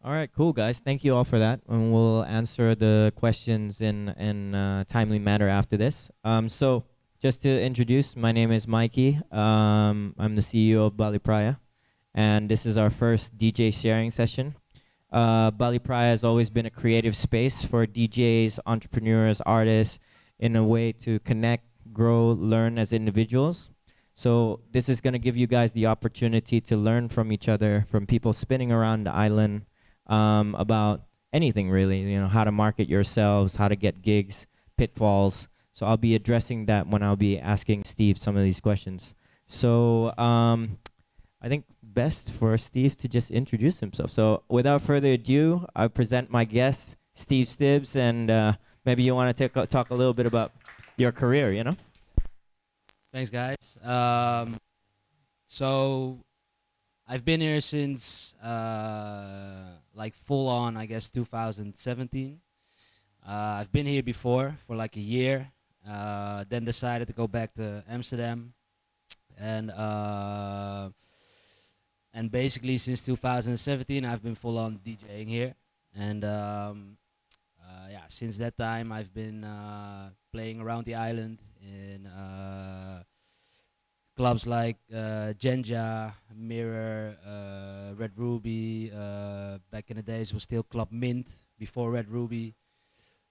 All right, cool guys. Thank you all for that, and we'll answer the questions in timely manner after this. So just to introduce, my name is Mikey. I'm the CEO of Bali Praia, and this is our first DJ sharing session. Bali Praia has always been a creative space for DJs, entrepreneurs, artists, in a way to connect, grow, learn as individuals. So this is going to give you guys the opportunity to learn from each other, from people spinning around the island, about anything really. You know, how to market yourselves, how to get gigs, pitfalls. So I'll be addressing that when I'll be asking Steve some of these questions. So I think best for Steve to just introduce himself. So without further ado, I present my guest, Steve Stibbs, and maybe you want to talk a little bit about your career, you know? Thanks, guys. So I've been here since like full on, I guess, 2017. I've been here before for like a year, then decided to go back to Amsterdam, and basically since 2017 I've been full on DJing here, and yeah, since that time I've been playing around the island in clubs like Genja, Mirror, Red Ruby. Back in the days was still Club Mint before Red Ruby.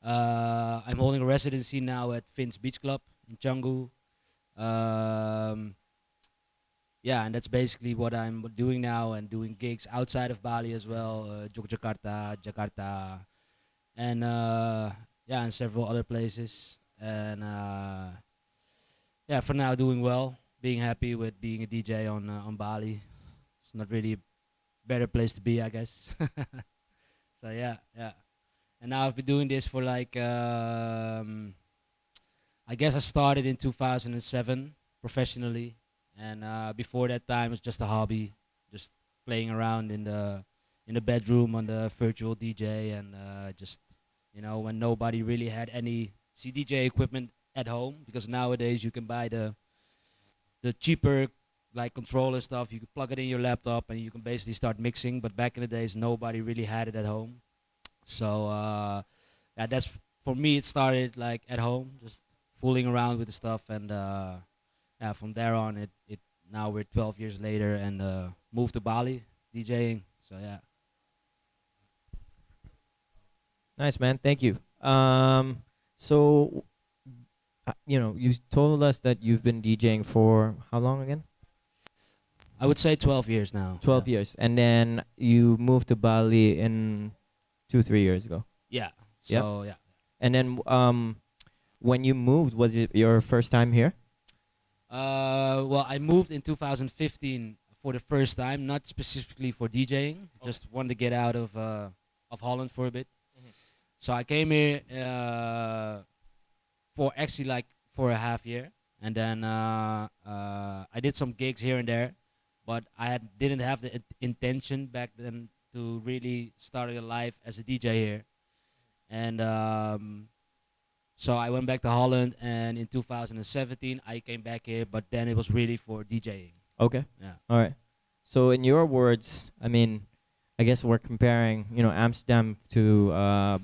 I'm holding a residency now at Finn's Beach Club in Canggu. Um, yeah, and that's basically what I'm doing now, and doing gigs outside of Bali as well, Yogyakarta, Jakarta, and yeah, and several other places. And yeah, for now doing well, being happy with being a DJ on Bali. It's not really a better place to be, I guess. So yeah, yeah. And now I've been doing this for like I guess I started in 2007 professionally, and before that time it was just a hobby, just playing around in the bedroom on the virtual DJ, and just when nobody really had any CDJ equipment at home, because nowadays you can buy the cheaper like controller stuff. You can plug it in your laptop and you can basically start mixing. But back in the days, nobody really had it at home. So yeah, that's for me. It started like at home, just fooling around with the stuff, and yeah, from there on, it now we're 12 years later, and moved to Bali DJing. So yeah. Nice, man. Thank you. So you know, you told us that you've been DJing for how long again? I would say 12 years now. Yeah. 12 years. And then you moved to Bali in 2, 3 years ago. Yeah. Yep. So yeah. And then when you moved, was it your first time here? Well, I moved in 2015 for the first time, not specifically for DJing. Just wanted to get out of Holland for a bit. So I came here for actually like for a half year, and then I did some gigs here and there, but didn't have the intention back then to really start a life as a DJ here. And so I went back to Holland, and in 2017 I came back here, but then it was really for DJing. Okay. Yeah. All right. So in your words, I mean, I guess we're comparing, you know, Amsterdam to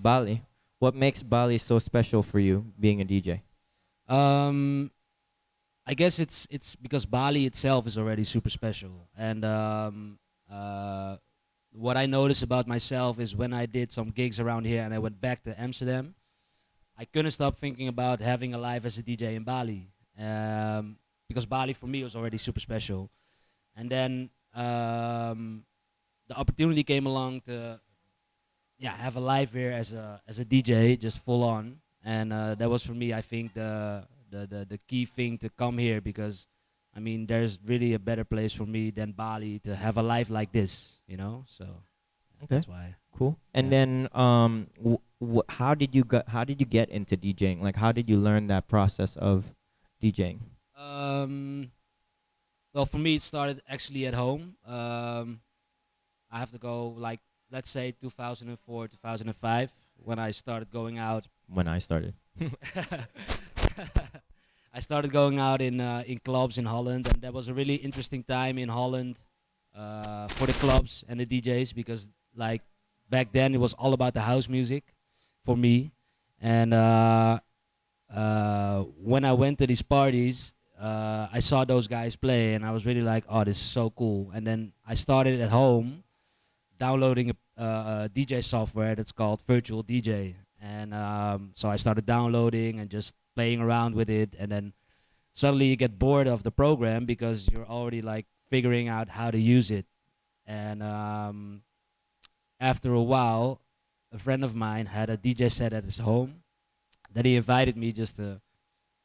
Bali. What makes Bali so special for you being a DJ? Um, I guess it's because Bali itself is already super special, and what I noticed about myself is when I did some gigs around here and I went back to Amsterdam, I couldn't stop thinking about having a life as a DJ in Bali, because Bali for me was already super special, and then the opportunity came along to yeah have a life here as a DJ, just full on, and that was for me I think the key thing to come here, because I mean there's really a better place for me than Bali to have a life like this, so Okay. that's why. Cool. And Yeah. then how did you get into DJing? Like how did you learn that process of DJing? um well, for me it started actually at home. I have to go like, let's say 2004 2005, when I started going out. When I started. I started going out in clubs in Holland, and that was a really interesting time in Holland for the clubs and the DJs, because like back then it was all about the house music for me. And when I went to these parties, I saw those guys play, and I was really like, "Oh, this is so cool." And then I started at home downloading a DJ software that's called Virtual DJ, and so I started downloading and just playing around with it, and then suddenly you get bored of the program because you're already like figuring out how to use it. And after a while, a friend of mine had a DJ set at his home that he invited me just to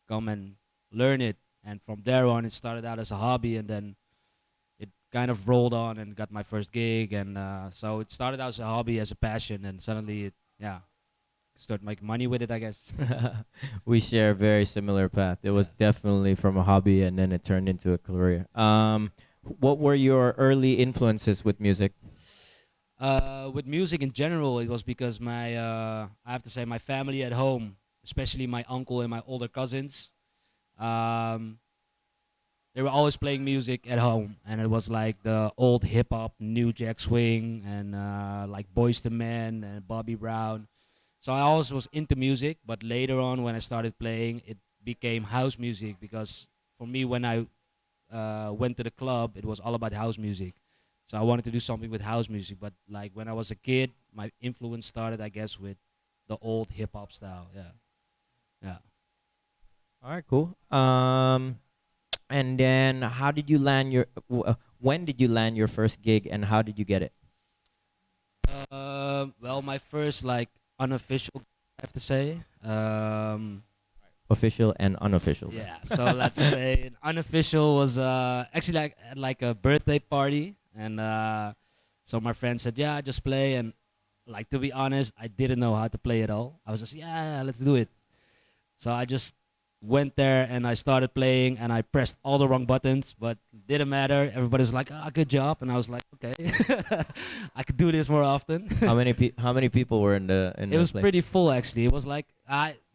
come and learn it. And from there on, it started out as a hobby, and then it kind of rolled on and got my first gig. And so it started out as a hobby, as a passion, and suddenly it, yeah, start making money with it, I guess. We share a very similar path. It was definitely from a hobby, and then it turned into a career. What were your early influences with music? With music in general, it was because I have to say, my family at home, especially my uncle and my older cousins, um, they were always playing music at home, and it was like the old hip hop, New Jack Swing, and like Boys to Men and Bobby Brown. So I always was into music, but later on when I started playing, it became house music because for me, when I went to the club, it was all about house music. So I wanted to do something with house music, but like when I was a kid, my influence started, I guess, with the old hip hop style. Yeah, yeah. All right, cool. And then how did you land when did you land your first gig, and how did you get it? Well, my first like unofficial, I have to say. Official and unofficial. Yeah. So let's say an unofficial was actually like at like a birthday party, and so my friend said, "Yeah, just play." And like to be honest, I didn't know how to play at all. I was just, "Yeah, let's do it." So I just went there and I started playing, and I pressed all the wrong buttons, but didn't matter. Everybody was like, "Ah, good job," and I was like, "Okay, I could do this more often." How many people were in It the was place? pretty full actually. It was like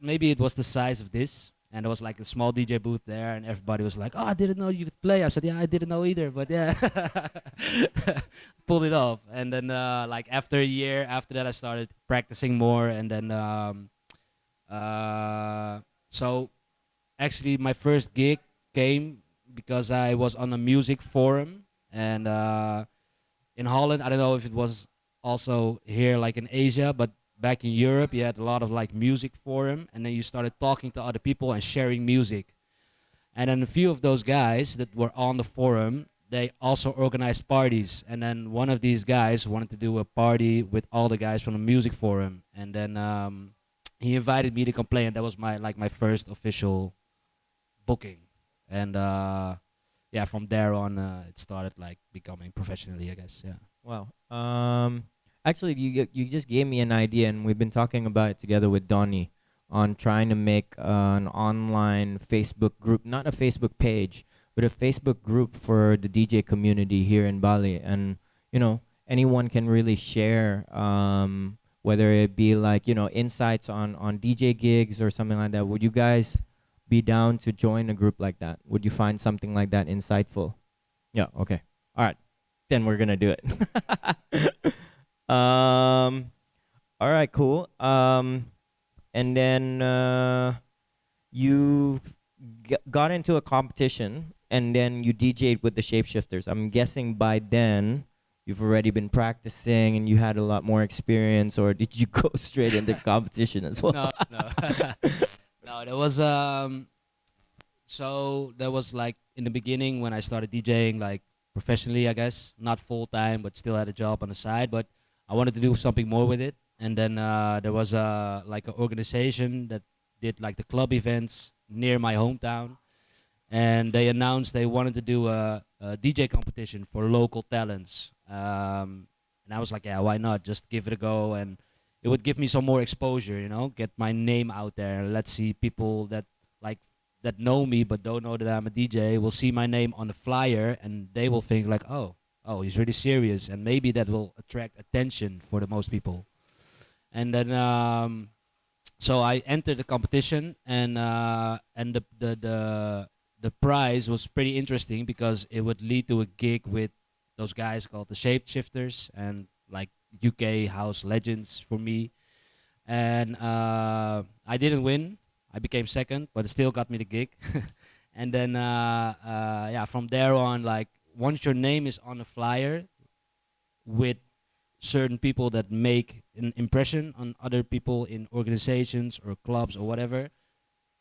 maybe it was the size of this, and there was like a small DJ booth there, and everybody was like, "Oh, I didn't know you could play." I said, "Yeah, I didn't know either, but yeah." Pulled it off. And then like after a year after that, I started practicing more, and then so actually my first gig came because I was on a music forum, and in Holland. I don't know if it was also here like in Asia, but back in Europe, you had a lot of like music forum, and then you started talking to other people and sharing music. And then a few of those guys that were on the forum, they also organized parties. And then one of these guys wanted to do a party with all the guys from the music forum, and then he invited me to come play, and that was my first official booking. And yeah, from there on, it started like becoming professionally, I guess. Yeah. Wow. Actually, you just gave me an idea, and we've been talking about it together with Donnie on trying to make an online Facebook group, not a Facebook page, but a Facebook group for the DJ community here in Bali. And anyone can really share, whether it be like insights on DJ gigs or something like that. Would you guys be down to join a group like that? Would you find something like that insightful? Yeah. Okay. All right. Then we're gonna do it. um. All right. Cool. And then you got into a competition, and then you DJ'd with the Shapeshifters. I'm guessing by then you've already been practicing and you had a lot more experience, or did you go straight into competition as well? No, no, no. There was so there was like in the beginning when I started DJing like professionally, I guess, not full time, but still had a job on the side. But I wanted to do something more with it, and then there was like an organization that did like the club events near my hometown, and they announced they wanted to do a DJ competition for local talents. And I was like, yeah, why not? Just give it a go, and it would give me some more exposure, get my name out there. Let's see people like that know me but don't know that I'm a DJ will see my name on the flyer, and they will think like, oh, he's really serious, and maybe that will attract attention for the most people. And then so I entered the competition, and the prize was pretty interesting because it would lead to a gig with those guys called the Shapeshifters, and like UK house legends for me. And I didn't win. I became second, but it still got me the gig. And then yeah, from there on, like once your name is on a flyer with certain people that make an impression on other people in organizations or clubs or whatever,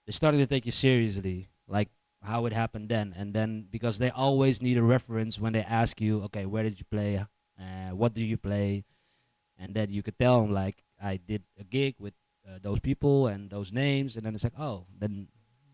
they're starting to take you seriously, like how it happened then. And then because they always need a reference when they ask you, okay, where did you play? What do you play? And then you could tell them like I did a gig with those people and those names, and then it's like, oh, then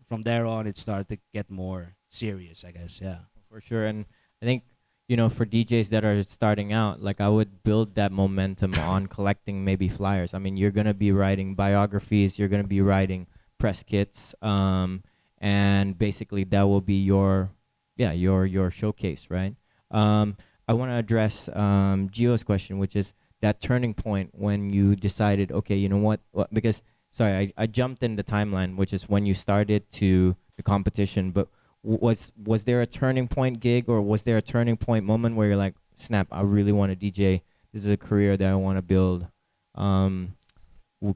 from there on it started to get more serious, I guess. Yeah. For sure. And I think, for DJs that are starting out, like I would build that momentum on collecting maybe flyers. I mean, you're going to be writing biographies, you're going to be writing press kits, and basically that will be your showcase, right? I want to address Gio's question, which is that turning point when you decided, okay, you know what because sorry, I jumped in the timeline, which is when you started to the competition, but was there a turning point gig, or was there a turning point moment where you're like, snap, I really want to DJ, this is a career that I want to build?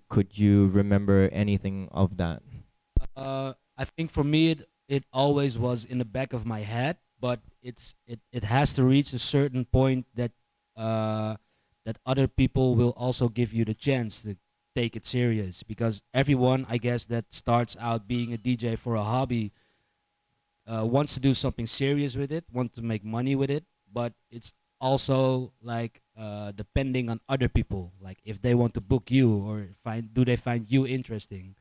Could you remember anything of that? I think for me it always was in the back of my head, but it has to reach a certain point that uh, that other people will also give you the chance to take it serious, because everyone, I guess, that starts out being a DJ for a hobby wants to do something serious with it, want to make money with it, but it's also like depending on other people, like if they want to book you or they find you interesting.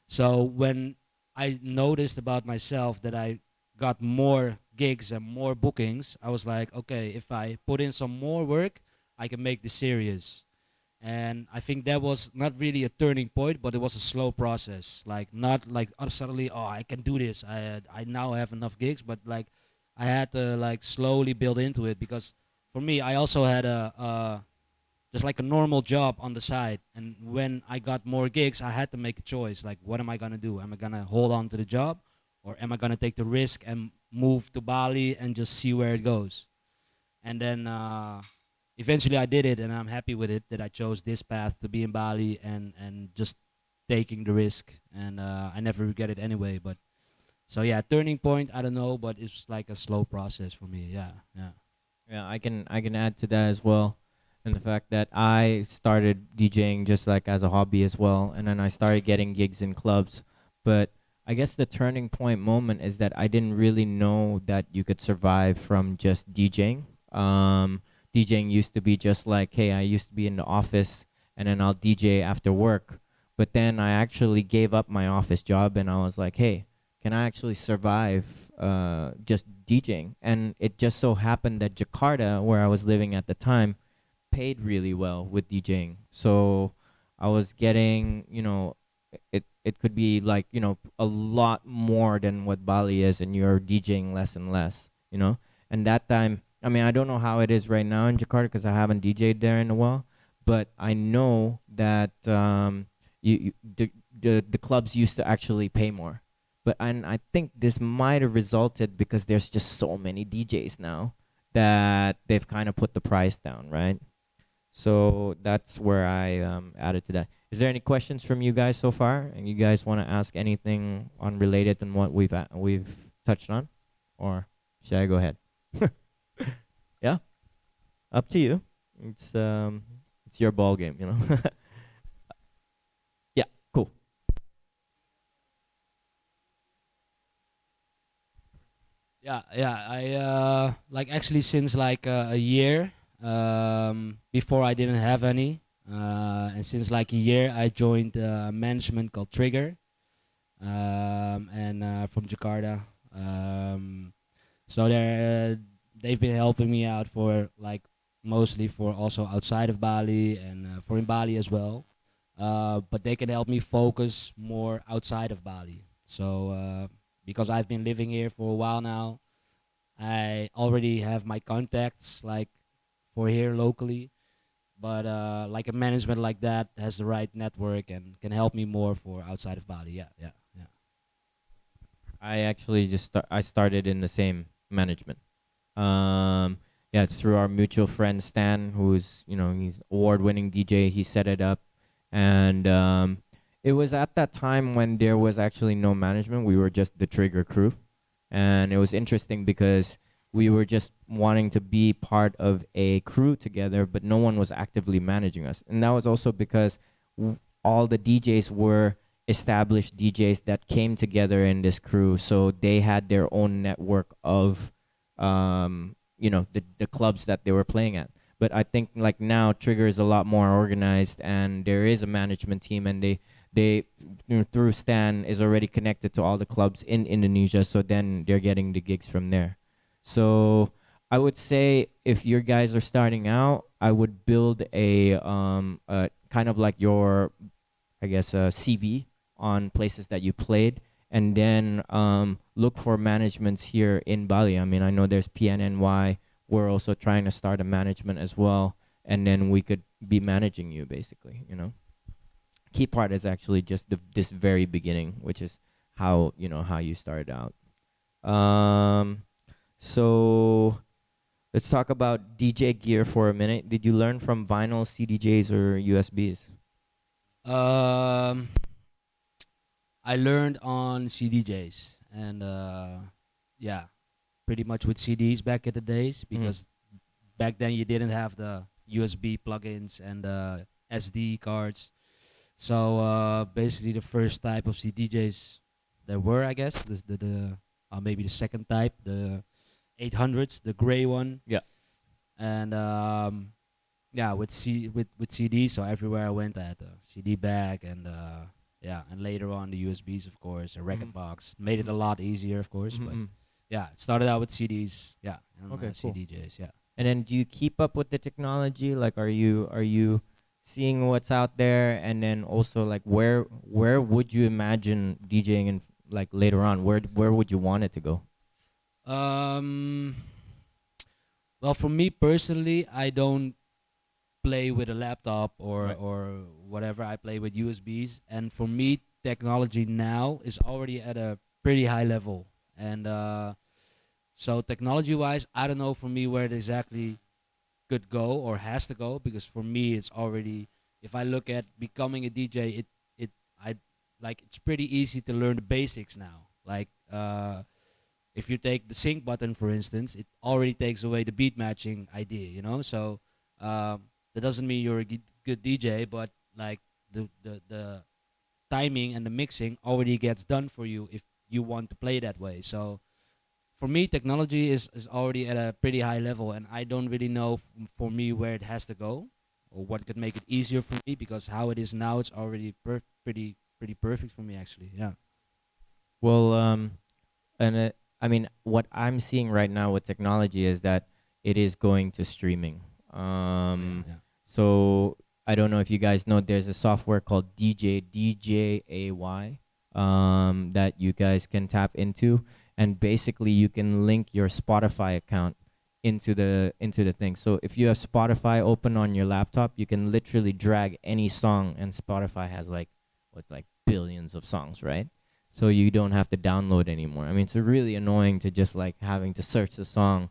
So when I noticed about myself that I got more gigs and more bookings, I was like, okay, if I put in some more work, I can make this serious. And I think that was not really a turning point, but it was a slow process. Like not like suddenly, oh, I can do this. I now have enough gigs, but like I had to like slowly build into it, because for me, I also had a just like a normal job on the side. And when I got more gigs, I had to make a choice. Like, what am I gonna do? Am I gonna hold on to the job, or am I gonna take the risk and move to Bali and just see where it goes? And then eventually I did it, and I'm happy with it that I chose this path to be in Bali and just taking the risk. And I never regret it anyway. But so yeah, turning point, I don't know, but it's like a slow process for me. Yeah, yeah. Yeah, I can add to that as well, and the fact that I started DJing just like as a hobby as well, and then I started getting gigs in clubs. But I guess the turning point moment is that I didn't really know that you could survive from just DJing. DJing used to be just like, hey, I used to be in the office and then I'll DJ after work. But then I actually gave up my office job and I was like, hey, can I actually survive just DJing? And it just so happened that Jakarta, where I was living at the time, paid really well with DJing. So I was getting, it could be like, a lot more than what Bali is, and you're DJing less and less. And that time, I mean, I don't know how it is right now in Jakarta because I haven't DJed there in a while, but I know that the clubs used to actually pay more. And I think this might have resulted because there's just so many DJs now that they've kind of put the price down, right? So that's where I added to that. Is there any questions from you guys so far? And you guys want to ask anything unrelated than what we've touched on, or should I go ahead? Yeah, up to you. It's your ball game. Yeah, cool. Yeah, yeah. I like actually since like a year before I didn't have any, and since like a year I joined management called Trigger, and from Jakarta. So they've been helping me out for like mostly for also outside of Bali and for in Bali as well. But they can help me focus more outside of Bali. So because I've been living here for a while now, I already have my contacts like for here locally. But like a management like that has the right network and can help me more for outside of Bali. Yeah, yeah, yeah. I actually I started in the same management. Um, Yeah, it's through our mutual friend Stan, who's he's award-winning DJ. He set it up, and it was at that time when there was actually no management. We were just the Trigger crew, and it was interesting because we were just wanting to be part of a crew together, but no one was actively managing us, and that was also because all the DJs were established DJs that came together in this crew, so they had their own network of the clubs that they were playing at. But I think like now Trigger is a lot more organized, and there is a management team, and they through Stan is already connected to all the clubs in Indonesia, so then they're getting the gigs from there. So I would say if your guys are starting out, I would build a kind of like your, I guess, a CV on places that you played, and then look for managements here in Bali. I mean, I know there's PNNY. We're also trying to start a management as well, and then we could be managing you basically. Key part is actually just this very beginning, which is how you started out. Um, so let's talk about DJ gear for a minute. Did you learn from vinyl, CDJs, or USBs? Um, I learned on CDJs and yeah, pretty much with CDs back in the days Mm. because back then you didn't have the USB plugins and SD cards. So basically, the first type of CDJs there were, I guess, the maybe the second type, the 800s, the gray one, Yeah. and yeah, with CDs. So everywhere I went, I had a CD bag, and yeah, and later on the USBs, of course, a record Mhm. box made it a lot easier, of course. But Mhm. yeah, it started out with CDs, yeah, and Okay, cool. CDJs, yeah. And then do you keep up with the technology? Like are you seeing what's out there, and then also like where would you imagine DJing and like later on? Where would you want it to go? Um, well, for me personally, I don't play with a laptop or Right. or whatever. I play with USBs, and for me, technology now is already at a pretty high level. And so, technology-wise, I don't know for me where it exactly could go or has to go because for me, it's already. If I look at becoming a DJ, I like it's pretty easy to learn the basics now. Like if you take the sync button for instance, it already takes away the beat matching idea, so that doesn't mean you're a good DJ, but like the timing and the mixing already gets done for you if you want to play that way. So for me, technology is already at a pretty high level, and I don't really know for me where it has to go or what could make it easier for me because how it is now, it's already pretty perfect for me actually. Yeah. Well, and I mean, what I'm seeing right now with technology is that it is going to streaming. Oh, yeah. Yeah. So I don't know if you guys know, there's a software called DJay, that you guys can tap into, and basically you can link your Spotify account into the thing. So if you have Spotify open on your laptop, you can literally drag any song, and Spotify has like billions of songs, right? So you don't have to download anymore. I mean, it's really annoying to just like having to search the song,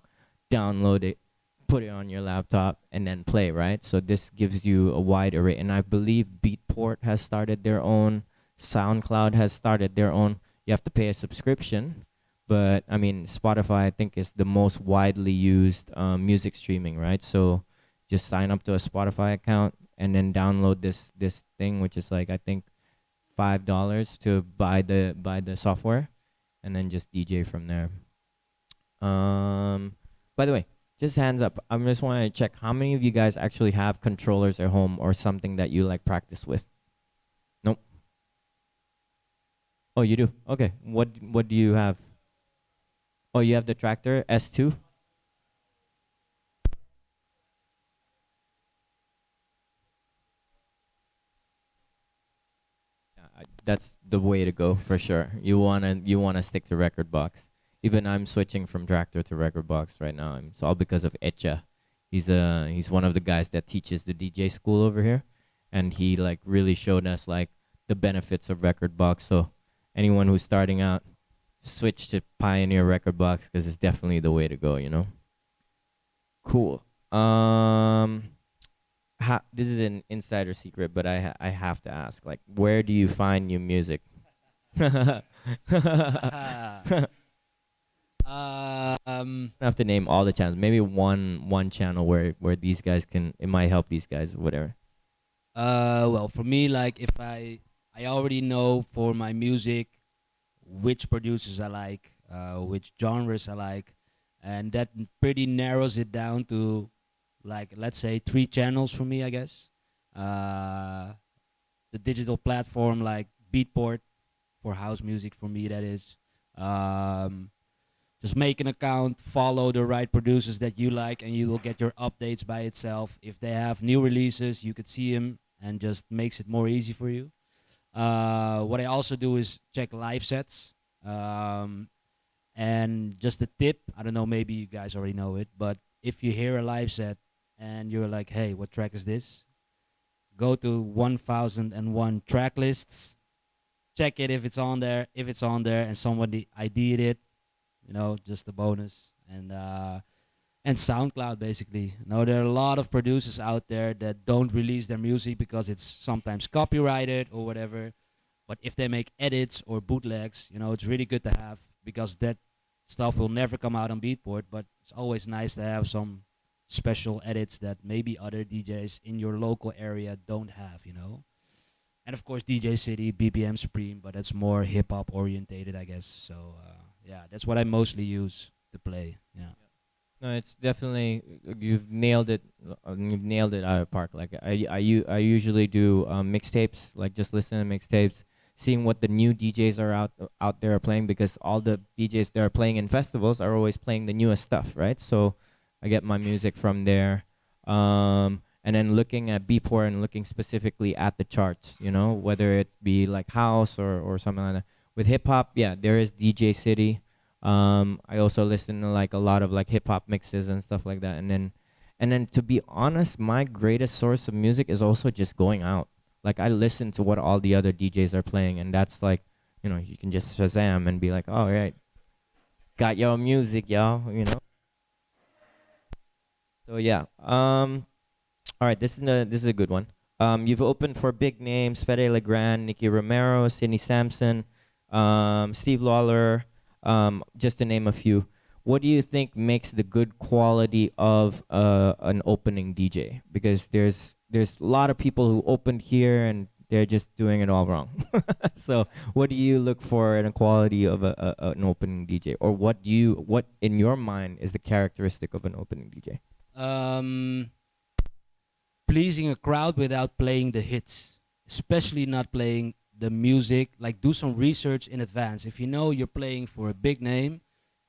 download it, put it on your laptop, and then play, right? So this gives you a wide array. And I believe Beatport has started their own, SoundCloud has started their own. You have to pay a subscription, but I mean, Spotify, I think, is the most widely used music streaming, right? So just sign up to a Spotify account and then download this thing, which is like I think $5 to buy the software, and then just DJ from there. By the way, just hands up. I just want to check how many of you guys actually have controllers at home or something that you like practice with. Nope. Oh, you do. Okay. What do you have? Oh, you have the tractor S2. Yeah, that's the way to go for sure. You wanna stick to record box. Even I'm switching from tractor to record box right now. It's all because of Etcha. He's one of the guys that teaches the DJ school over here, and he like really showed us like the benefits of record box. So anyone who's starting out, switch to Pioneer record box because it's definitely the way to go. Cool. This is an insider secret, but I have to ask. Like, where do you find new music? I um, have to name all the channels. Maybe one channel where these guys can, it might help these guys or whatever. well, for me, like if I already know for my music which producers I like, which genres I like, and that pretty narrows it down to like let's say three channels for me, I guess. Uh, the digital platform like Beatport for house music for me that is. Um, just make an account, follow the right producers that you like, and you will get your updates by itself. If they have new releases, you could see them, and just makes it more easy for you. What I also do is check live sets. Um, and just a tip, I don't know, maybe you guys already know it, but if you hear a live set and you're like, hey, what track is this? Go to 1001 track lists, check it if it's on there. If it's on there and somebody ID'd it, just a bonus. And SoundCloud basically. Now there are a lot of producers out there that don't release their music because it's sometimes copyrighted or whatever. But if they make edits or bootlegs, it's really good to have because that stuff will never come out on Beatport. But it's always nice to have some special edits that maybe other DJs in your local area don't have. And of course DJ City, BPM Supreme, but that's more hip hop orientated, I guess. So yeah, that's what I mostly use to play. Yeah. No, it's definitely you've nailed it. You've nailed it out of the park. Like I usually do mixtapes. Like just listen to mixtapes, seeing what the new DJs are out there are playing because all the DJs that are playing in festivals are always playing the newest stuff, right? So I get my music from there. And then looking at Beatport and looking specifically at the charts, whether it be like house or something like that. With hip hop, yeah, there is DJ City. I also listen to like a lot of like hip hop mixes and stuff like that. And then to be honest, my greatest source of music is also just going out. Like I listen to what all the other DJs are playing, and that's like, you can just Shazam and be like, all right, got your music, y'all. So yeah. All right, this is a good one. You've opened for big names: Fede Legrand, Nicky Romero, Sidney Sampson, Steve Lawler, just to name a few. What do you think makes the good quality of an opening DJ? Because there's a lot of people who opened here and they're just doing it all wrong. So, what do you look for in a quality of an opening DJ, or what in your mind is the characteristic of an opening DJ? Um, Pleasing a crowd without playing the hits, especially not playing the music. Like do some research in advance. If you know you're playing for a big name,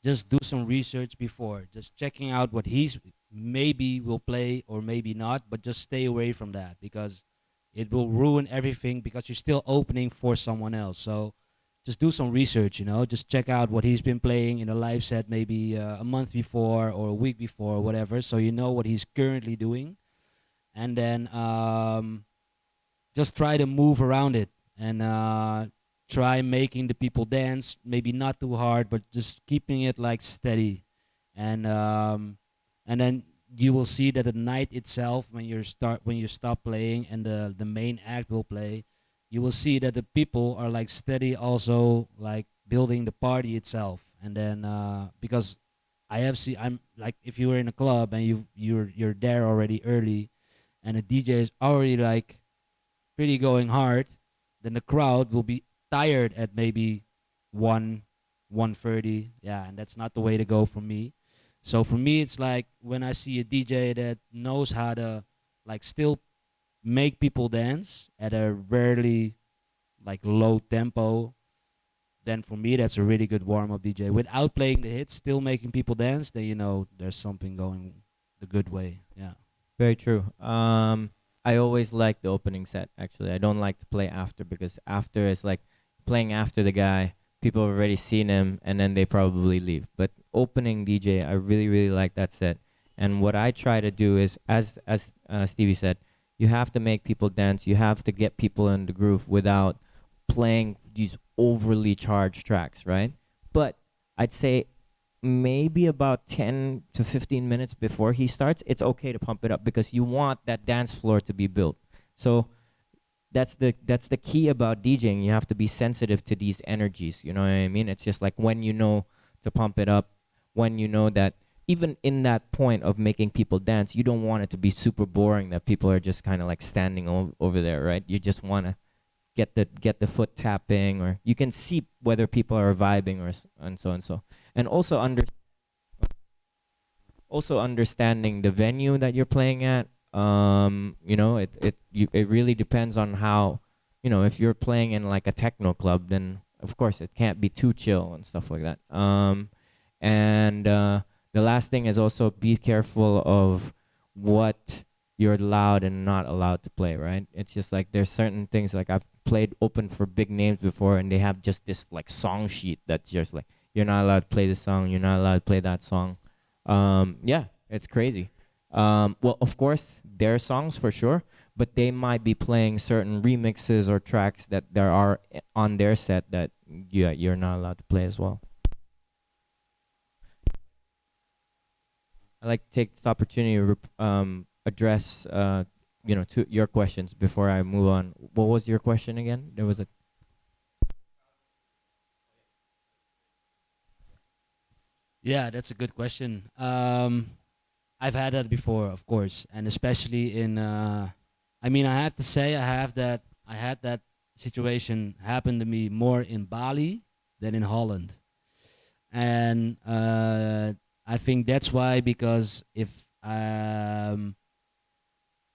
just do some research before. Just checking out what he's maybe will play or maybe not, but just stay away from that because it will ruin everything because you're still opening for someone else. So just do some research, just check out what he's been playing in a live set maybe a month before or a week before or whatever, so you know what he's currently doing. And then just try to move around it and try making the people dance, maybe not too hard but just keeping it like steady. And um, and then you will see that the night itself, when you stop playing and the main act will play, you will see that the people are like steady also, like building the party itself. And then because I'm like, if you were in a club and you're there already early and the DJ is already like pretty going hard, then the crowd will be tired at maybe 1 1:30. Yeah, and that's not the way to go for me. So for me it's like when I see a DJ that knows how to like still make people dance at a rarely like low tempo, then for me that's a really good warm up DJ. Without playing the hits, still making people dance, then there's something going the good way. Yeah. Very true. I always like the opening set. Actually, I don't like to play after because after is like playing after the guy. People have already seen him, and then they probably leave. But opening DJ, I really really like that set. And what I try to do is, as Stevie said, you have to make people dance. You have to get people in the groove without playing these overly charged tracks, right? But I'd say maybe about 10 to 15 minutes before he starts, it's okay to pump it up because you want that dance floor to be built. So that's the key about DJing. You have to be sensitive to these energies. You know what I mean? It's just like when you know to pump it up, when you know that even in that point of making people dance, you don't want it to be super boring that people are just kind of like standing over there, right? You just want to get the foot tapping, or you can see whether people are vibing and so and so. And also understanding the venue that you're playing at. It really depends on how, if you're playing in like a techno club, then of course it can't be too chill and stuff like that. And the last thing is also be careful of what you're allowed and not allowed to play, right? It's just like there's certain things, like I've played open for big names before, and they have just this like song sheet that's just like, you're not allowed to play this song, you're not allowed to play that song. Yeah, it's crazy. Well, of course, their songs for sure, but they might be playing certain remixes or tracks that there are on their set that you're not allowed to play as well. I like to take this opportunity to address to your questions before I move on. What was your question again? There was a Yeah, that's a good question. I've had that before, of course, and especially in. I mean, I have to say, I had that situation happen to me more in Bali than in Holland, and I think that's why, because if the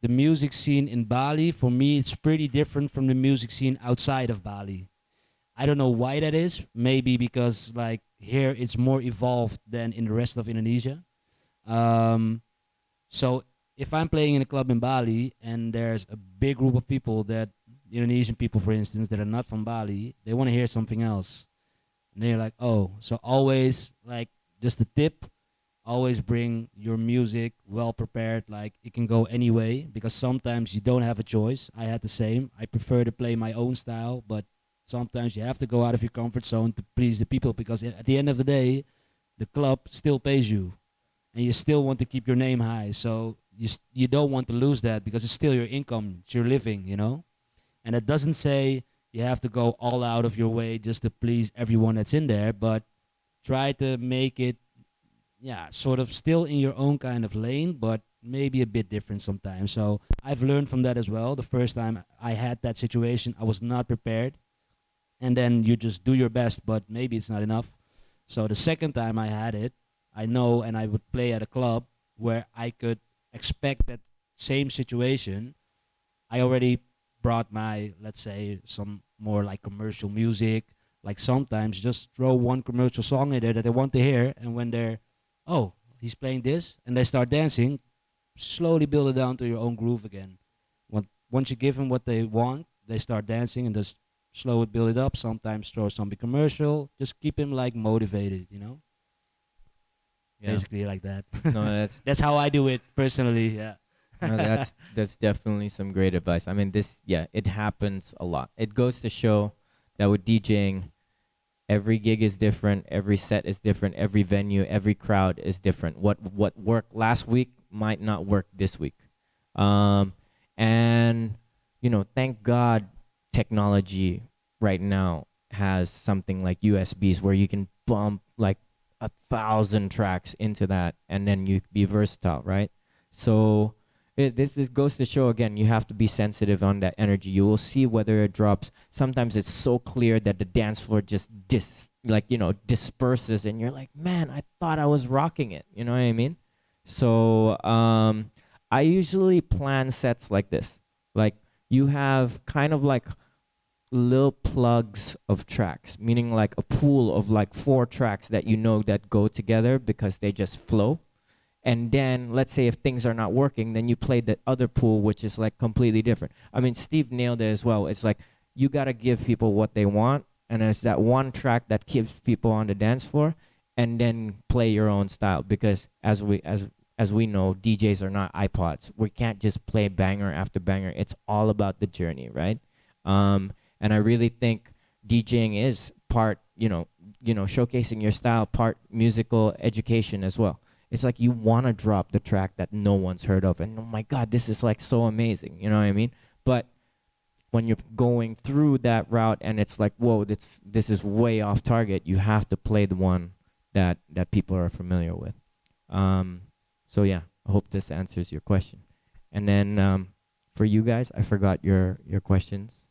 music scene in Bali, for me, it's pretty different from the music scene outside of Bali. I don't know why that is. Maybe because like here it's more evolved than in the rest of Indonesia. Um, so if I'm playing in a club in Bali and there's a big group of people, that Indonesian people, for instance, that are not from Bali, they want to hear something else, and they're like, oh, so always like, just a tip, always bring your music well prepared. Like it can go any way, because sometimes you don't have a choice. I had the same. I prefer to play my own style, but sometimes you have to go out of your comfort zone to please the people, because at the end of the day, the club still pays you, and you still want to keep your name high. So you don't want to lose that, because it's still your income, it's your living, you know. And it doesn't say you have to go all out of your way just to please everyone that's in there, but try to make it, yeah, sort of still in your own kind of lane, but maybe a bit different sometimes. So I've learned from that as well. The first time I had that situation, I was not prepared, and then you just do your best, but maybe it's not enough. So the second time I had it, I know, and I would play at a club where I could expect that same situation. I already brought my, let's say, some more like commercial music. Like sometimes just throw one commercial song in there that they want to hear, and when they're, oh, he's playing this, and they start dancing, slowly build it down to your own groove again. Once you give them what they want, they start dancing, and just slow it, build it up. Sometimes throw something commercial. Just keep him like motivated, you know. yeah. Basically like that. No, that's That's how I do it personally. Yeah. no, that's definitely some great advice. I mean, it happens a lot. It goes to show that with DJing, every gig is different, every set is different, every venue, every crowd is different. What worked last week might not work this week. Um, and thank God technology right now has something like USBs where you can bump like 1,000 tracks into that, and then you be versatile, right? So this goes to show again, you have to be sensitive on that energy. You will see whether it drops. Sometimes it's so clear that the dance floor just disperses, and you're like, man, I thought I was rocking it. You know what I mean? So I usually plan sets like this. Like you have kind of like little plugs of tracks, meaning like a pool of like four tracks that that go together because they just flow. And then let's say if things are not working, then you play the other pool, which is like completely different. I mean, Steve nailed it as well. It's like you got to give people what they want, and it's that one track that keeps people on the dance floor, and then play your own style, because as we know, DJs are not iPods. We can't just play banger after banger. It's all about the journey, right? And I really think DJing is part showcasing your style, part musical education as well. It's like you want to drop the track that no one's heard of, and oh my god, this is like so amazing. You know what I mean? But when you're going through that route and it's like, whoa, this is way off target, you have to play the one that people are familiar with. Um, so yeah, I hope this answers your question. And then for you guys, I forgot your questions.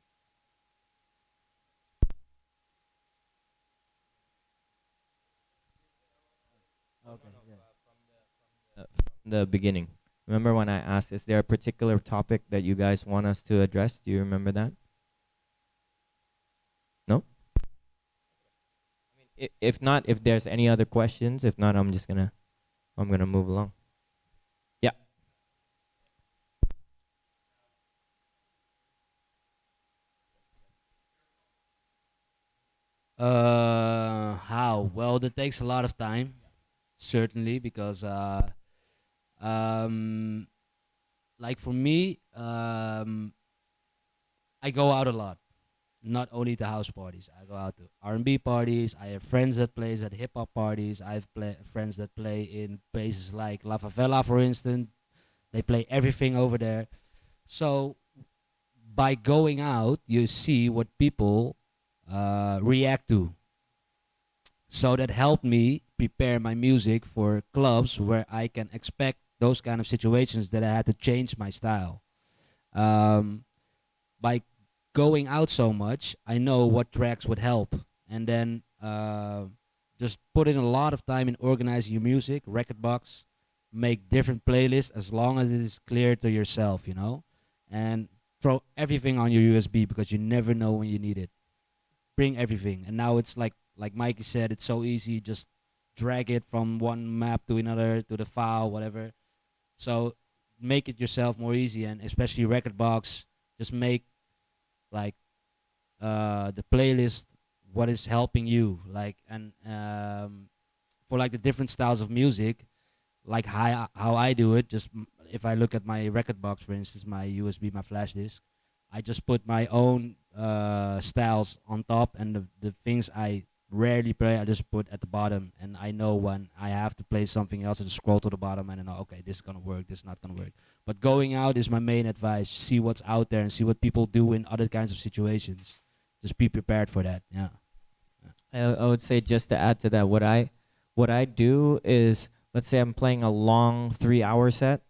Okay, yeah. From the beginning. Remember when I asked, is there a particular topic that you guys want us to address? Do you remember that? No? If not, if there's any other questions, if not, I'm gonna move along. Yeah. How? Well, that takes a lot of time, certainly, because um, like for me, I go out a lot. Not only to house parties, I go out to R&B parties. I have friends that plays at hip hop parties. I have friends that play in places like La Favela, for instance. They play everything over there. So by going out, you see what people react to. So that helped me prepare my music for clubs where I can expect those kind of situations that I had to change my style. Um, by going out so much, I know what tracks would help, and then just put in a lot of time in organizing your music, record box, make different playlists as long as it is clear to yourself, and throw everything on your USB because you never know when you need it. Bring everything, and now it's like Mikey said, it's so easy. Just drag it from one map to another to the file, whatever. So make it yourself more easy, and especially record box. Just make like the playlist what is helping you like and for like the different styles of music like how I do it just if I look at my record box, for instance, my USB, my flash disk, I just put my own styles on top, and the things I rarely play I just put at the bottom, and I know when I have to play something else I just scroll to the bottom and I know, okay, this is gonna work, this is not gonna work. But going out is my main advice. See what's out there and see what people do in other kinds of situations. Just be prepared for that. Yeah. I would say, just to add to that, what I do is, let's say I'm playing a long 3 hour set.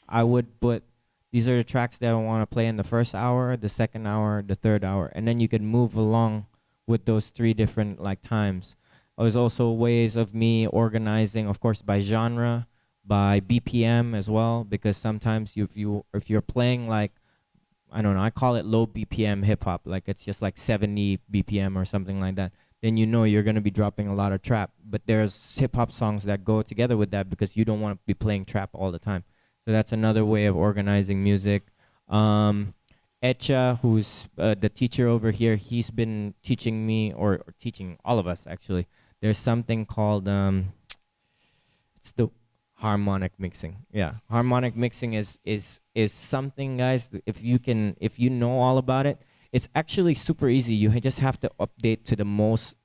I would put, these are the tracks that I want to play in the first hour, the second hour, the third hour, and then you can move along with those three different like times. There's also ways of me organizing, of course, by genre, by BPM as well, because sometimes if you're playing like, I don't know, I call it low BPM hip hop, like it's just like 70 BPM or something like that, then you know you're going to be dropping a lot of trap. But there's hip hop songs that go together with that because you don't want to be playing trap all the time. So that's another way of organizing music. Um, Echa, who's the teacher over here, he's been teaching me, or teaching all of us actually. There's something called it's the harmonic mixing. Yeah, harmonic mixing is something, guys. If you know all about it, it's actually super easy. You just have to update to the most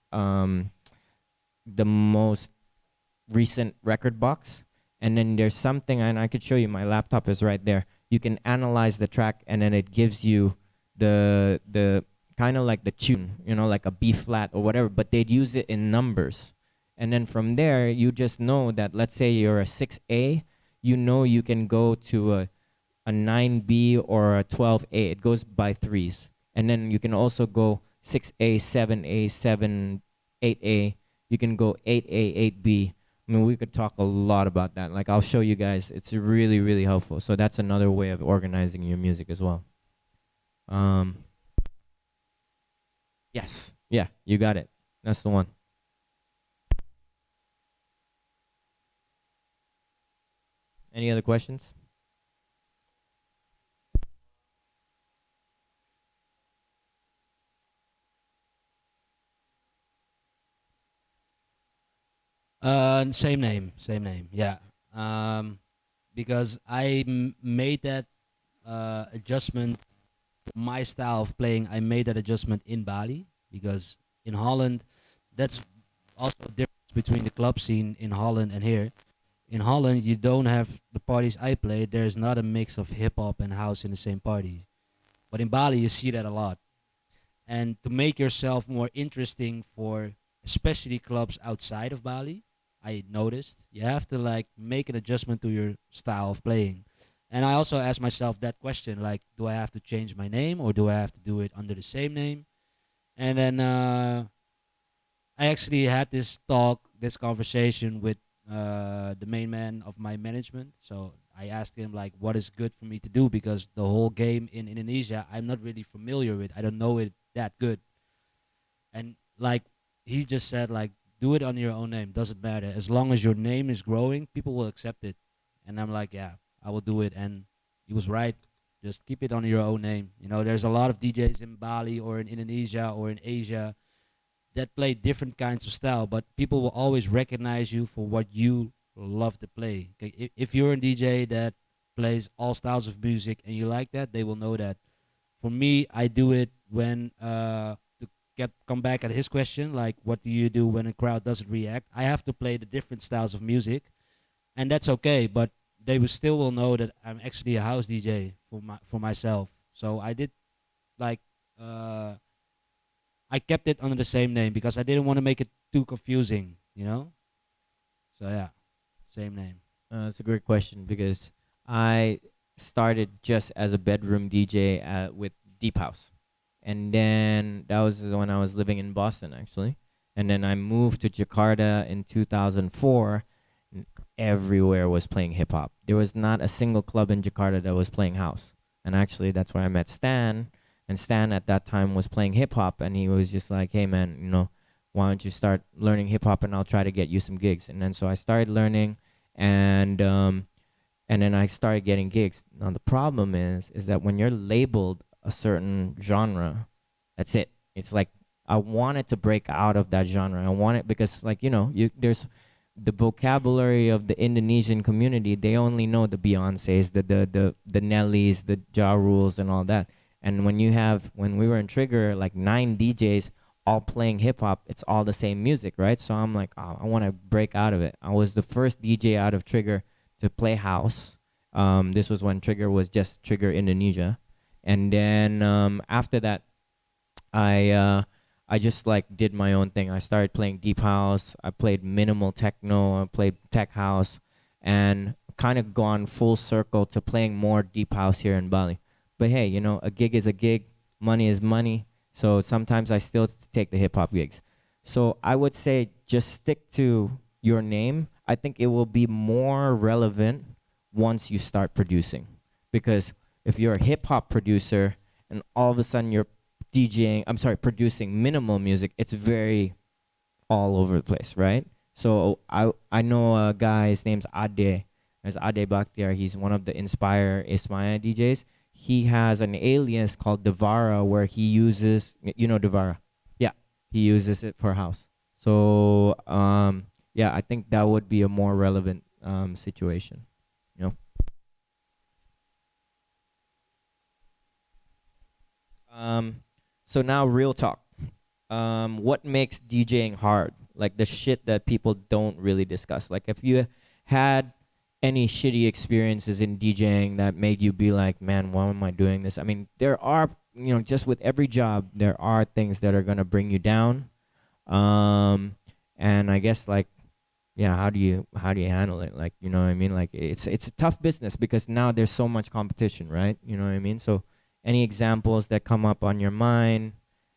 recent record box, and then there's something, and I could show you. My laptop is right there. You can analyze the track, and then it gives you the kind of like the tune, like a B flat or whatever. But they'd use it in numbers, and then from there you just know that, let's say you're a 6A, you can go to a 9B or a 12A. It goes by threes, and then you can also go 6A, 7A, 7, 8A. You can go 8A, 8B. I mean, we could talk a lot about that. Like, I'll show you guys. It's really, really helpful. So that's another way of organizing your music as well. Um, yes, yeah, you got it. That's the one. Any other questions? Same name, same name. Yeah. Um, because made that adjustment, my style of playing. I made that adjustment in Bali because in Holland That's also a difference between the club scene in Holland and here. In Holland, you don't have the parties I play. There's not a mix of hip hop and house in the same party. But in Bali, you see that a lot. And to make yourself more interesting for especially clubs outside of Bali, I noticed you have to like make an adjustment to your style of playing. And I also asked myself that question, like, do I have to change my name or do I have to do it under the same name? And then I actually had this talk, this conversation with the main man of my management. So I asked him like, what is good for me to do, because the whole game in Indonesia I'm not really familiar with. I don't know it that good. And like he just said, like, do it on your own name. Doesn't matter as long as your name is growing, people will accept it. And I'm like, yeah, I will do it. And he was right. Just keep it on your own name. You know, there's a lot of DJs in Bali or in Indonesia or in Asia that play different kinds of style, but people will always recognize you for what you love to play. Okay, if you're a DJ that plays all styles of music and you like that, they will know that. For me, I do it when to get come back at his question, like what do you do when a crowd doesn't react? I have to play the different styles of music, and that's okay. But they will still will know that I'm actually a house DJ for myself. So I did like. I kept it under the same name because I didn't want to make it too confusing, you know? So yeah, same name. It's a great question because I started just as a bedroom DJ with deep house, and then that was when I was living in Boston actually, and then I moved to Jakarta in 2004. And everywhere was playing hip hop. There was not a single club in Jakarta that was playing house, and actually that's where I met Stan. And Stan at that time was playing hip hop, and he was just like, "Hey man, why don't you start learning hip hop, and I'll try to get you some gigs." And then so I started learning, and and then I started getting gigs. Now the problem is that when you're labeled a certain genre, that's it. It's like I wanted to break out of that genre. I want it because like there's the vocabulary of the Indonesian community. They only know the Beyoncés, the Nellies, the Ja Rules, and all that. And when we were in Trigger, like 9 DJs all playing hip hop, it's all the same music, right? So I'm like, oh, I want to break out of it. I was the first DJ out of Trigger to play house. This was when Trigger was just Trigger Indonesia, and then after that, I uh, I just like did my own thing. I started playing deep house. I played minimal techno. I played tech house, and kind of gone full circle to playing more deep house here in Bali. But hey, a gig is a gig. Money is money. So sometimes I still take the hip hop gigs. So I would say just stick to your name. I think it will be more relevant once you start producing. Because if you're a hip hop producer and all of a sudden you're producing minimal music, it's very all over the place, right? So I know a guy, his name's Ade. There's Ade Bakhtiar. He's one of the Inspire Ismaya DJs. He has an alias called Devara where he uses, Devara. Yeah, he uses it for house. So yeah, I think that would be a more relevant situation. You know. So now real talk. What makes DJing hard? Like the shit that people don't really discuss. Like if you had any shitty experiences in DJing that made you be like, man, why am I doing this? I mean, there are, just with every job, there are things that are gonna bring you down. Um, and I guess like, yeah, how do you handle it? Like, you know what I mean? Like it's a tough business because now there's so much competition, right? You know what I mean? So any examples that come up on your mind,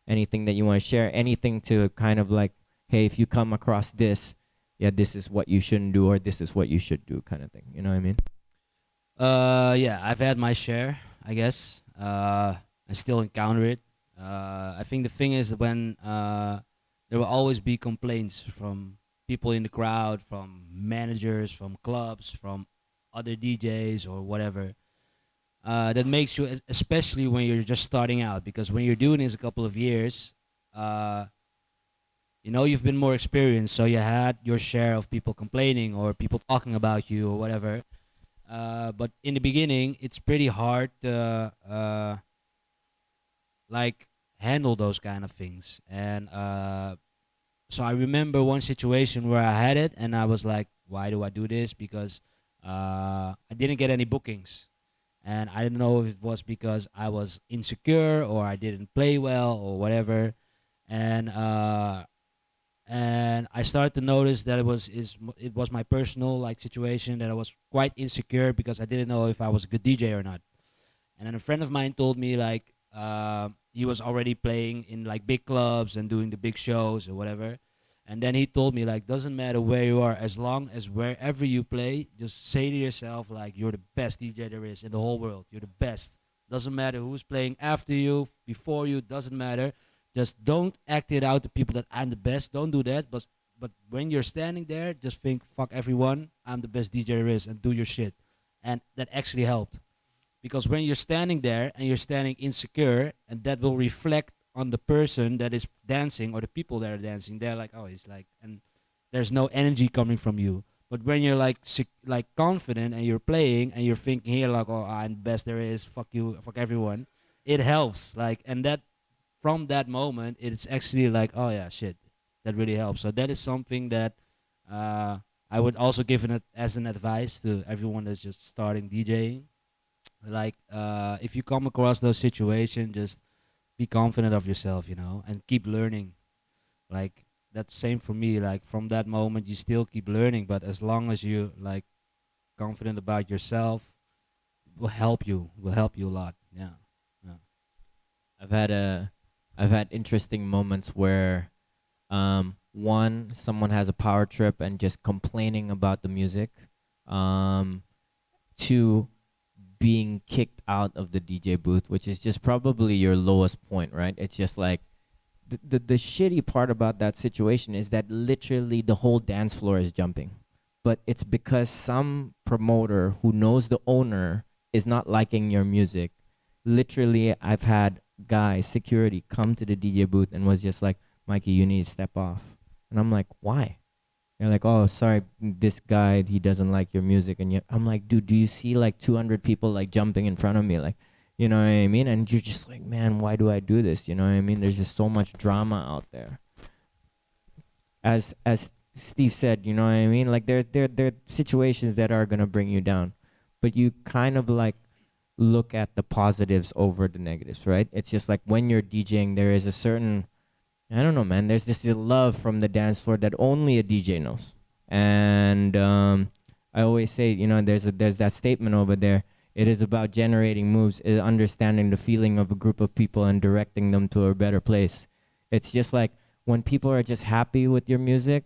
anything that you want to share, anything to kind of like, hey, if you come across this, yeah, this is what you shouldn't do or this is what you should do kind of thing. You know what I mean? Yeah, I've had my share, I guess. I still encounter it. I think the thing is that when there will always be complaints from people in the crowd, from managers, from clubs, from other DJs or whatever. That makes you, especially when you're just starting out, because when you're doing this a couple of years, uh, you've been more experienced, so you had your share of people complaining or people talking about you or whatever. But in the beginning, it's pretty hard to like handle those kind of things, and So I remember one situation where I had it, and I was like, "Why do I do this?" Because I didn't get any bookings, and I didn't know if it was because I was insecure or I didn't play well or whatever. And I started to notice that it was my personal like situation, that I was quite insecure because I didn't know if I was a good DJ or not. And then a friend of mine told me like he was already playing in like big clubs and doing the big shows or whatever. And then he told me like, doesn't matter where you are, as long as wherever you play, just say to yourself like, you're the best DJ there is in the whole world. You're the best. Doesn't matter who's playing after you, before you, doesn't matter. Just don't act it out to people that I'm the best. Don't do that. But when you're standing there, just think, fuck everyone. I'm the best DJ there is, and do your shit. And that actually helped, because when you're standing there and you're standing insecure, and that will reflect on the person that is dancing or the people that are dancing, they're like, oh, he's like, and there's no energy coming from you. But when you're like like confident and you're playing and you're thinking here like, oh, I'm the best there is, fuck you, fuck everyone, it helps. Like, and that from that moment, it's actually like, oh yeah, shit, that really helps. So that is something that uh, I would also give it as an advice to everyone that's just starting DJing. Like, if you come across those situations, just be confident of yourself, and keep learning. Like, that's same for me. Like, from that moment, you still keep learning, but as long as you like confident about yourself, will help you a lot. Yeah, yeah. I've had a, I've had interesting moments where, one, someone has a power trip and just complaining about the music. Um, Two, being kicked out of the DJ booth, which is just probably your lowest point, right? It's just like the shitty part about that situation is that literally the whole dance floor is jumping. But it's because some promoter who knows the owner is not liking your music. Literally, I've had guys, security, come to the DJ booth and was just like, Mikey, you need to step off. And I'm like, why? They're like, oh, sorry, this guy, he doesn't like your music. And yet, I'm like, dude, do you see like 200 people like jumping in front of me? Like, you know what I mean? And you're just like, man, why do I do this? You know what I mean? There's just so much drama out there. As Steve said, you know what I mean? Like there are situations that are gonna bring you down, but you kind of like look at the positives over the negatives, right? It's just like when you're DJing, there is a certain, I don't know, man. There's this love from the dance floor that only a DJ knows. And I always say, there's that statement over there. It is about generating moves, understanding the feeling of a group of people and directing them to a better place. It's just like when people are just happy with your music,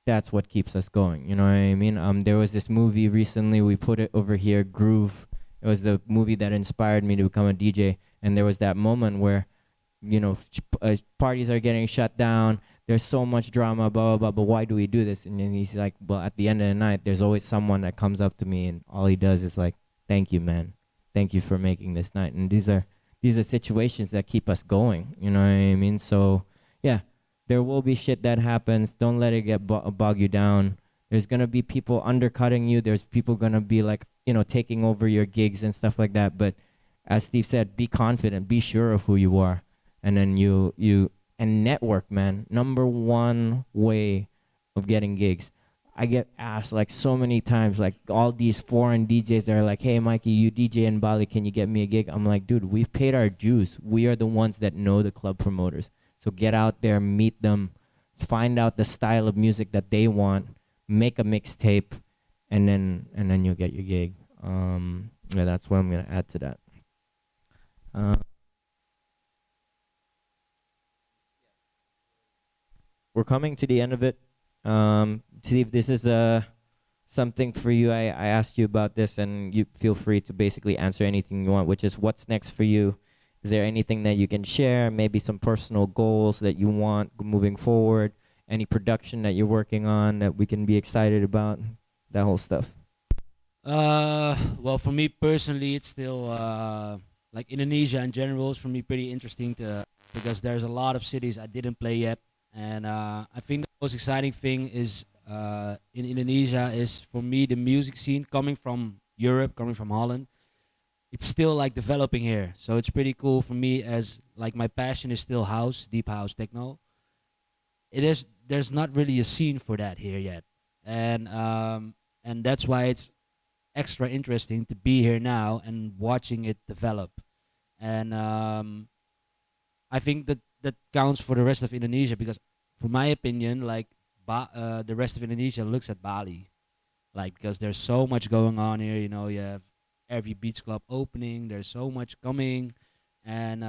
that's what keeps us going. You know what I mean? There was this movie recently. We put it over here, Groove. It was the movie that inspired me to become a DJ. And there was that moment where parties are getting shut down. There's so much drama, blah, blah, blah, but why do we do this? And then he's like, well, at the end of the night, there's always someone that comes up to me and all he does is like, thank you, man. Thank you for making this night. And these are situations that keep us going. You know what I mean? So, yeah, there will be shit that happens. Don't let it get bog you down. There's going to be people undercutting you. There's people going to be like, taking over your gigs and stuff like that. But as Steve said, be confident. Be sure of who you are. And then you and network, man. Number one way of getting gigs. I get asked like so many times, like all these foreign DJs that are like, hey Mikey, you DJ in Bali, can you get me a gig? I'm like, dude, we've paid our dues. We are the ones that know the club promoters. So get out there, meet them, find out the style of music that they want, make a mixtape, and then you'll get your gig. Yeah, that's what I'm gonna add to that. We're coming to the end of it. Steve, this is something for you. I asked you about this, and you feel free to basically answer anything you want, which is what's next for you. Is there anything that you can share? Maybe some personal goals that you want moving forward? Any production that you're working on that we can be excited about? That whole stuff. Well, for me personally, it's still like Indonesia in general is for me pretty interesting to, because there's a lot of cities I didn't play yet, and I think the most exciting thing is in Indonesia is for me the music scene coming from Europe, coming from Holland. It's still like developing here, so it's pretty cool for me as like my passion is still house, deep house, techno. it is there's not really a scene for that here yet, and that's why it's extra interesting to be here now and watching it develop. And I think that that counts for the rest of Indonesia because, for my opinion, like the rest of Indonesia looks at Bali, like because there's so much going on here. You know, you have every beach club opening. There's so much coming, and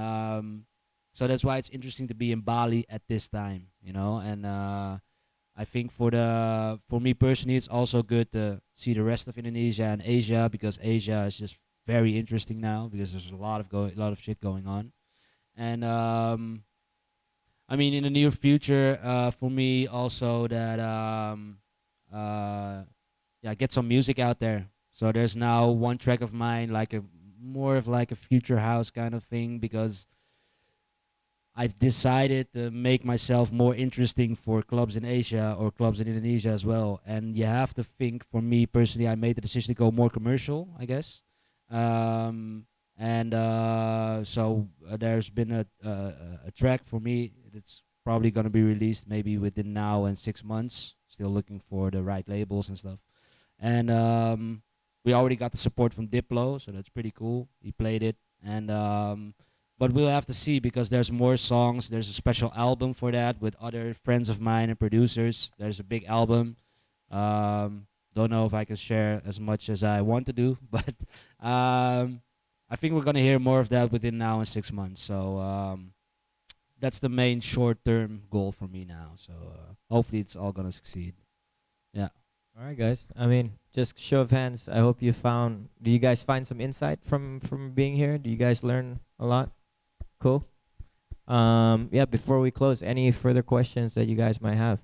so that's why it's interesting to be in Bali at this time. You know, and I think for me personally, it's also good to see the rest of Indonesia and Asia because Asia is just very interesting now because there's a lot of shit going on. And I mean, in the near future, for me also that yeah, get some music out there. So there's now one track of mine, like a more of like a future house kind of thing, because I've decided to make myself more interesting for clubs in Asia or clubs in Indonesia as well. And you have to think, for me personally, I made the decision to go more commercial, I guess. Um, and so there's been a track for me that's probably going to be released maybe within now and 6 months. Still looking for the right labels and stuff. And we already got the support from Diplo, so that's pretty cool. He played it. And but we'll have to see because there's more songs. There's a special album for that with other friends of mine and producers. There's a big album. Don't know if I can share as much as I want to do, but I think we're gonna hear more of that within now and 6 months. So that's the main short-term goal for me now. So hopefully it's all gonna succeed. Yeah. All right, guys. I mean, just show of hands. I hope you found. Do you guys find some insight from being here? Do you guys learn a lot? Cool. Yeah. Before we close, any further questions that you guys might have?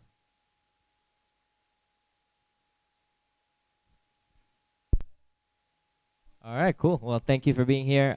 All right, cool. Well, thank you for being here.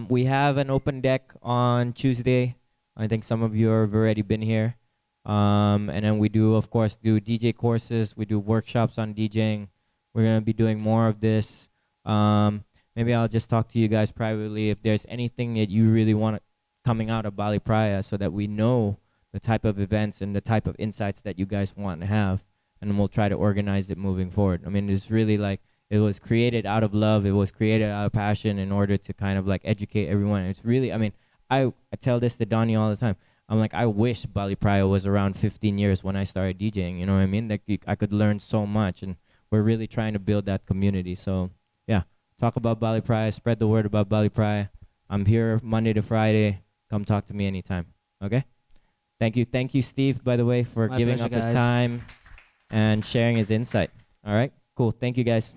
We have an open deck on Tuesday. I think some of you have already been here. And then we do, of course, do DJ courses. We do workshops on DJing. We're gonna be doing more of this. Maybe I'll just talk to you guys privately if there's anything that you really want coming out of Bali Praia, so that we know the type of events and the type of insights that you guys want to have, and then we'll try to organize it moving forward. I mean, it's really like it was created out of love. It was created out of passion in order to kind of like educate everyone. It's really, I mean, I tell this to Donnie all the time. I'm like, I wish Bali Praia was around 15 years when I started DJing. You know what I mean? Like, I could learn so much, and we're really trying to build that community. So, yeah, talk about Bali Praia, spread the word about Bali Praia. I'm here Monday to Friday. Come talk to me anytime. Okay? Thank you, Steve, by the way, for My giving pleasure, up his guys. time and sharing his insight. All right? Cool. Thank you, guys.